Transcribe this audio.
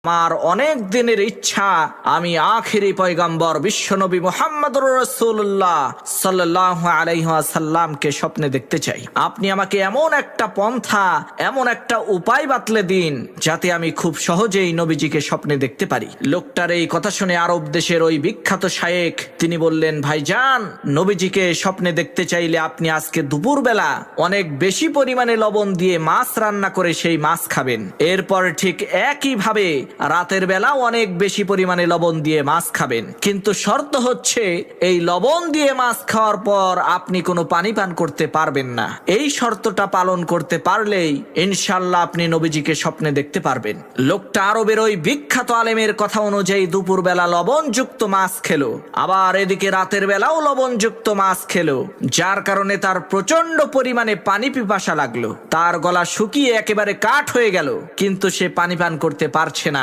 আমার অনেক দিনের ইচ্ছা আমি আখিরি পয়গম্বর বিশ্বনবী মুহাম্মদুর রাসূলুল্লাহ সাল্লাল্লাহু আলাইহি ওয়াসাল্লামকে স্বপ্নে দেখতে চাই। আপনি আমাকে এমন একটা পন্থা, এমন একটা উপায় বাতলে দিন যাতে আমি খুব সহজেই নবীজিকে স্বপ্নে দেখতে পারি। লোকটার এই কথা শুনে আরব দেশের ওই বিখ্যাত শায়েখ তিনি বললেন, ভাইজান, নবীজিকে স্বপ্নে দেখতে চাইলে আপনি আজকে দুপুরবেলা অনেক বেশি পরিমাণে লবণ দিয়ে মাছ রান্না করে সেই মাছ খাবেন। এরপর ঠিক একইভাবে রাতের বেলা অনেক বেশি পরিমাণে লবণ দিয়ে মাছ খাবেন, কিন্তু শর্ত হচ্ছে এই লবণ দিয়ে মাছ খাওয়ার পর আপনি কোনো পানি পান করতে পারবেন না। এই শর্তটা পালন করতে পারলেই ইনশাআল্লাহ আপনি নবীজিকে স্বপ্নে দেখতে পারবেন। লোকটা আরবের ওই বিখ্যাত আলেমের কথা অনুযায়ী দুপুর বেলা লবণযুক্ত মাছ খেলো, আবার এদিকে রাতের বেলাও লবণযুক্ত মাছ খেলো, যার কারণে তার প্রচন্ড পরিমাণে পানি পিপাসা লাগলো। তার গলা শুকিয়ে একেবারে কাঠ হয়ে গেল, কিন্তু সে পানি পান করতে পারছে না।